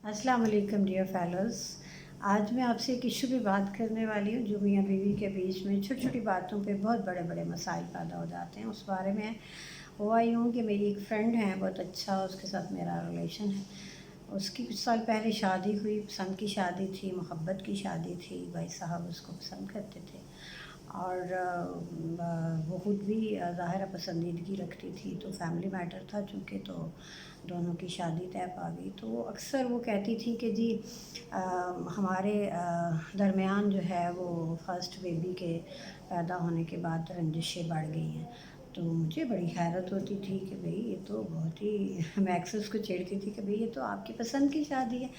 अस्सलाम वालेकुम dear fellows. आज मैं आपसे एक इशू पे बात करने वाली हूँ जो मियाँ बीवी के बीच में छोटी छोटी बातों पे बहुत बड़े बड़े मसाइल पैदा हो जाते हैं। उस बारे में हुआ यूँ कि मेरी एक फ्रेंड है, बहुत अच्छा उसके साथ मेरा रिलेशन है। उसकी कुछ साल पहले शादी हुई, पसंद की शादी थी, मोहब्बत की शादी थी। भाई साहब उसको पसंद करते थे और वो खुद भी ज़ाहिर है पसंदीदगी रखती थी, तो फैमिली मैटर था चूँकि, तो दोनों की शादी तय पा गई। तो वो अक्सर वो कहती थी कि जी हमारे दरमियान जो है वो फ़र्स्ट बेबी के पैदा होने के बाद रंजिशें बढ़ गई हैं। तो मुझे बड़ी हैरत होती थी कि भई ये तो बहुत ही मैं अक्सर उसको छेड़ती थी कि भई ये तो आपकी पसंद की शादी है,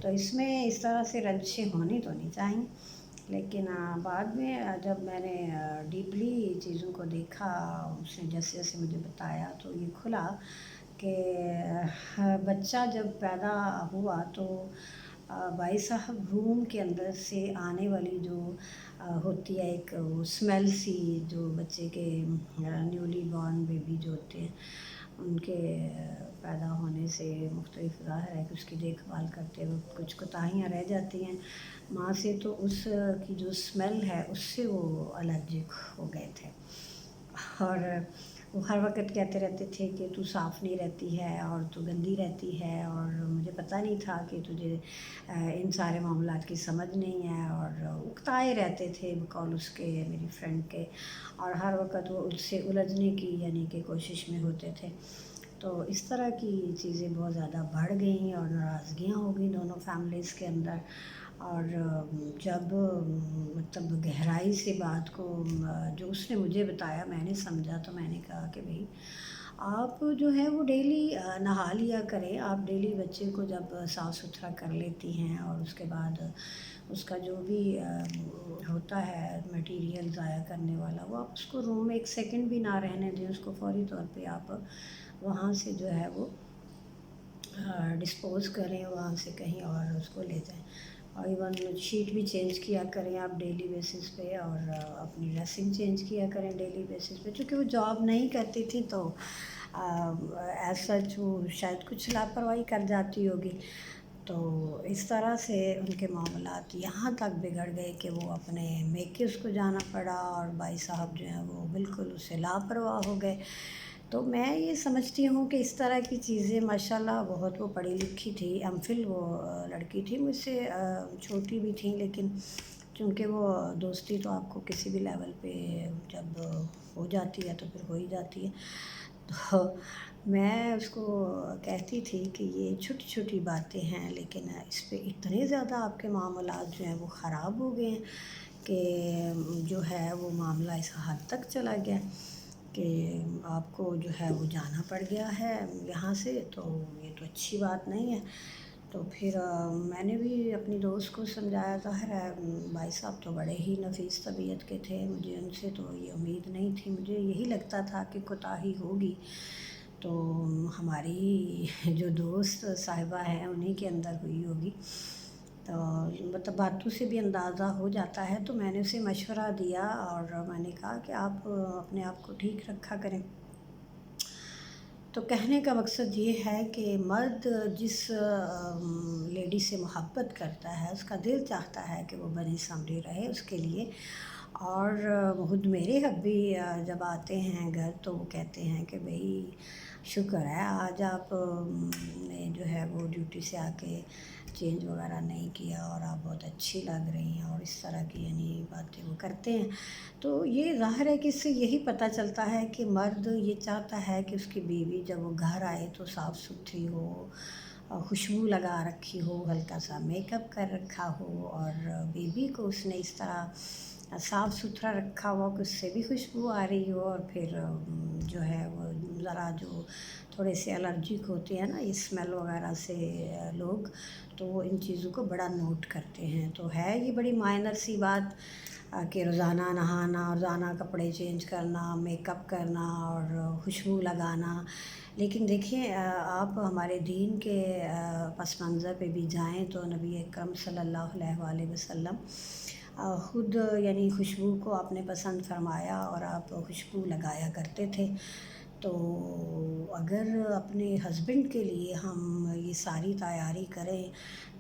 तो इसमें इस तरह से रंजिशें होनी तो नहीं चाहिए। लेकिन बाद में जब मैंने डीपली चीज़ों को देखा, उसने जैसे-जैसे मुझे बताया तो ये खुला कि बच्चा जब पैदा हुआ तो भाई साहब रूम के अंदर से आने वाली जो होती है एक वो स्मेल सी, जो बच्चे के न्यूली बॉर्न बेबी जो होते हैं उनके पैदा होने से मुख्तलिफ ज़ाहिर है कि उसकी देखभाल करते वक़्त कुछ कोताहियाँ रह जाती हैं माँ से, तो उस की जो स्मेल है उससे वो एलर्जिक हो गए थे। और वो हर वक़्त कहते रहते थे कि तू साफ़ नहीं रहती है और तू गंदी रहती है, और मुझे पता नहीं था कि तुझे इन सारे मामलात की समझ नहीं है, और उकताए रहते थे बकौल उसके, मेरी फ्रेंड के, और हर वक़्त वो उससे उलझने की यानी कि कोशिश में होते थे। तो इस तरह की चीज़ें बहुत ज़्यादा बढ़ गईं और नाराज़गियाँ हो गई दोनों फैमिलीज़ के अंदर। और जब मतलब गहराई से बात को जो उसने मुझे बताया मैंने समझा, तो मैंने कहा कि भई आप जो है वो डेली नहा लिया करें। आप डेली बच्चे को जब साफ़-सुथरा कर लेती हैं और उसके बाद उसका जो भी होता है मटीरियल ज़ाया करने वाला, वो आप उसको रूम में 1 सेकंड भी ना रहने दें, उसको फ़ौरी तौर पे आप वहाँ से जो है वो डिस्पोज़ करें, वहाँ से कहीं और उसको ले जाएँ। और इवन शीट भी चेंज किया करें आप डेली बेसिस पे, और अपनी ड्रेसिंग चेंज किया करें डेली बेसिस पे। चूँकि वो जॉब नहीं करती थी तो एज़ सच वो शायद कुछ लापरवाही कर जाती होगी। तो इस तरह से उनके मामलात यहाँ तक बिगड़ गए कि वो अपने मेके उसको जाना पड़ा, और भाई साहब जो हैं वो बिल्कुल उससे लापरवाह हो गए। तो मैं ये समझती हूँ कि इस तरह की चीज़ें माशाल्लाह, बहुत वो पढ़ी लिखी थी, एमफिल वो लड़की थी, मुझसे छोटी भी थी, लेकिन चूँकि वो दोस्ती तो आपको किसी भी लेवल पे जब हो जाती है तो फिर हो ही जाती है। तो मैं उसको कहती थी कि ये छोटी-छोटी बातें हैं, लेकिन इस पे इतने ज़्यादा आपके मामलात जो हैं वो ख़राब हो गए हैं कि जो है वो मामला इस हद तक चला गया कि आपको जो है वो जाना पड़ गया है यहाँ से, तो ये तो अच्छी बात नहीं है। तो फिर मैंने भी अपनी दोस्त को समझाया, ज़ाहिर है भाई साहब तो बड़े ही नफ़ीस तबीयत के थे, मुझे उनसे तो ये उम्मीद नहीं थी, मुझे यही लगता था कि कोताही होगी तो हमारी जो दोस्त साहिबा हैं उन्हीं के अंदर हुई होगी। तो मतलब बातों से भी अंदाज़ा हो जाता है। तो मैंने उसे मशवरा दिया और मैंने कहा कि आप अपने आप को ठीक रखा करें। तो कहने का मकसद ये है कि मर्द जिस लेडी से मोहब्बत करता है, उसका दिल चाहता है कि वो बनी संवरी रहे उसके लिए। और खुद मेरे हब्बी जब आते हैं घर तो वो कहते हैं कि भई शुक्र है आज आप ने जो है वो ड्यूटी से आके चेंज वगैरह नहीं किया और आप बहुत अच्छी लग रही हैं, और इस तरह की यानी बातें वो करते हैं। तो ये ज़ाहिर है कि इससे यही पता चलता है कि मर्द ये चाहता है कि उसकी बीवी जब वो घर आए तो साफ़ सुथरी हो, खुशबू लगा रखी हो, हल्का सा मेकअप कर रखा हो, और बीवी को उसने इस तरह साफ़ सुथरा रखा हुआ कि उससे भी खुशबू आ रही हो। और फिर जो है वो ज़रा जो थोड़े से एलर्जिक होते हैं ना ये स्मेल वगैरह से लोग, तो वो इन चीज़ों को बड़ा नोट करते हैं। तो है ये बड़ी माइनर सी बात कि रोज़ाना नहाना, रोज़ाना कपड़े चेंज करना, मेकअप करना और खुशबू लगाना। लेकिन देखिए आप हमारे दीन के पस मंज़र पे भी जाएँ तो नबी अकरम सल्लल्लाहु अलैहि वसल्लम ख़ुद यानी खुशबू को आपने पसंद फ़रमाया और आप खुशबू लगाया करते थे। تو اگر اپنے ہسبینڈ کے لیے ہم یہ ساری تیاری کریں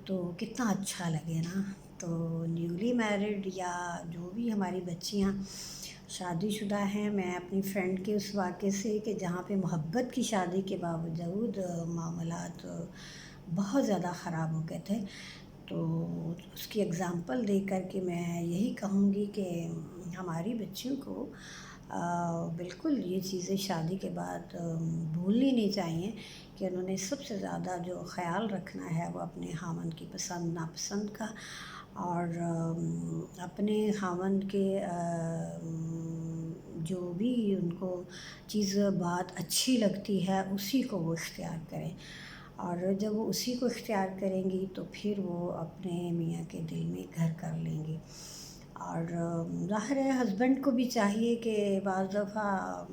تو کتنا اچھا لگے نا. تو نیولی میرڈ یا جو بھی ہماری بچیاں شادی شدہ ہیں، میں اپنی فرینڈ کے اس واقعے سے کہ جہاں پہ محبت کی شادی کے باوجود معاملات بہت زیادہ خراب ہو گئے تھے، تو اس کی اگزامپل دے کر کے میں یہی کہوں گی کہ ہماری بچیوں کو بالکل یہ چیزیں شادی کے بعد بھولنی نہیں چاہیے کہ انہوں نے سب سے زیادہ جو خیال رکھنا ہے وہ اپنے خاوند کی پسند ناپسند کا، اور اپنے خاوند کے جو بھی ان کو چیز بات اچھی لگتی ہے اسی کو وہ اختیار کریں، اور جب وہ اسی کو اختیار کریں گی تو پھر وہ اپنے میاں کے دل میں گھر کر لیں گی. اور ظاہر ہے ہسبینڈ کو بھی چاہیے کہ بعض دفعہ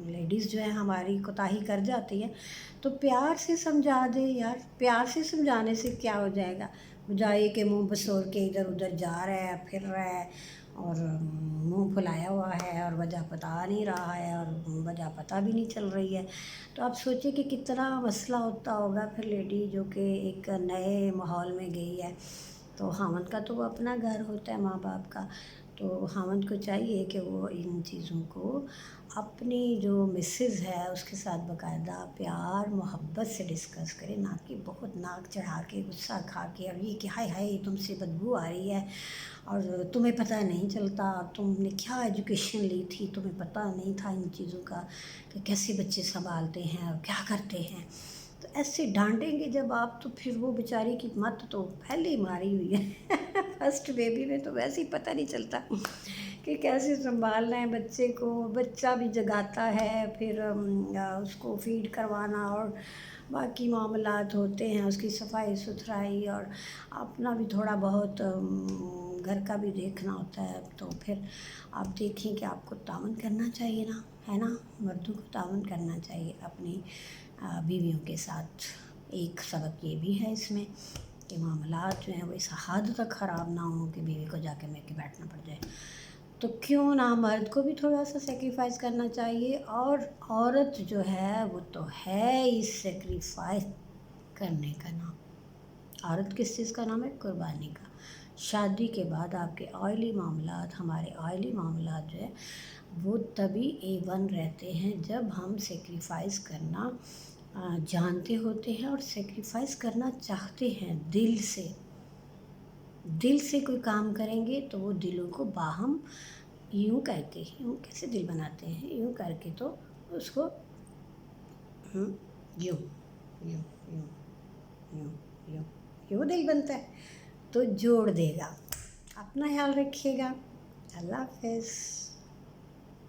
لیڈیز جو ہیں ہماری کوتاہی کر جاتی ہے تو پیار سے سمجھا دے یار. پیار سے سمجھانے سے کیا ہو جائے گا، بجائے کہ منہ بسور کے ادھر ادھر جا رہا ہے پھر رہا ہے اور منہ پھلایا ہوا ہے اور وجہ پتا نہیں رہا ہے اور وجہ پتہ بھی نہیں چل رہی ہے. تو آپ سوچیں کہ کتنا مسئلہ ہوتا ہوگا پھر لیڈی جو کہ ایک نئے ماحول میں گئی ہے. تو خاوند کا تو وہ اپنا گھر ہوتا ہے ماں باپ کا، تو خاوند کو چاہیے کہ وہ ان چیزوں کو اپنی جو مسز ہے اس کے ساتھ باقاعدہ پیار محبت سے ڈسکس کرے، نہ کہ بہت ناک چڑھا کے غصہ کھا کے اور یہ کہ ہائے ہائے تم سے بدبو آ رہی ہے اور تمہیں پتہ نہیں چلتا، تم نے کیا ایجوکیشن لی تھی، تمہیں پتہ نہیں تھا ان چیزوں کا کہ کیسے بچے سنبھالتے ہیں اور کیا کرتے ہیں. تو ایسے ڈانٹیں گے جب آپ تو پھر وہ بیچاری کی مت تو پہلے ہی ماری ہوئی ہے. فرسٹ بیبی میں تو ویسے ہی پتہ نہیں چلتا کہ کیسے سنبھالنا ہے بچے کو. بچہ بھی جگاتا ہے، پھر اس کو فیڈ کروانا اور باقی معاملات ہوتے ہیں، اس کی صفائی ستھرائی اور اپنا بھی تھوڑا بہت گھر کا بھی دیکھنا ہوتا ہے. تو پھر آپ دیکھیں کہ آپ کو تعاون کرنا چاہیے نا، ہے نا. مردوں کو تعاون کرنا چاہیے اپنی بیویوں کے ساتھ. ایک سبق یہ بھی ہے اس میں کہ معاملات جو ہیں وہ اس حد تک خراب نہ ہوں کہ بیوی کو جا کے مل کے بیٹھنا پڑ جائے. تو کیوں نہ مرد کو بھی تھوڑا سا سیکریفائز کرنا چاہیے، اور عورت جو ہے وہ تو ہے اس سیکریفائز کرنے کا نام. عورت کس چیز کا نام ہے؟ قربانی کا. شادی کے بعد آپ کے آئلی معاملات، ہمارے آئلی معاملات جو ہے وہ تبھی A1 رہتے ہیں جب ہم سیکریفائز کرنا جانتے ہوتے ہیں اور سیکریفائز کرنا چاہتے ہیں دل سے. دل سے کوئی کام کریں گے تو وہ دلوں کو باہم یوں کر کے، یوں کیسے دل بناتے ہیں، یوں کر کے تو اس کو یوں یوں یوں یوں یوں یوں دل بنتا ہے تو جوڑ دے گا. اپنا خیال رکھیے گا. اللہ حافظ.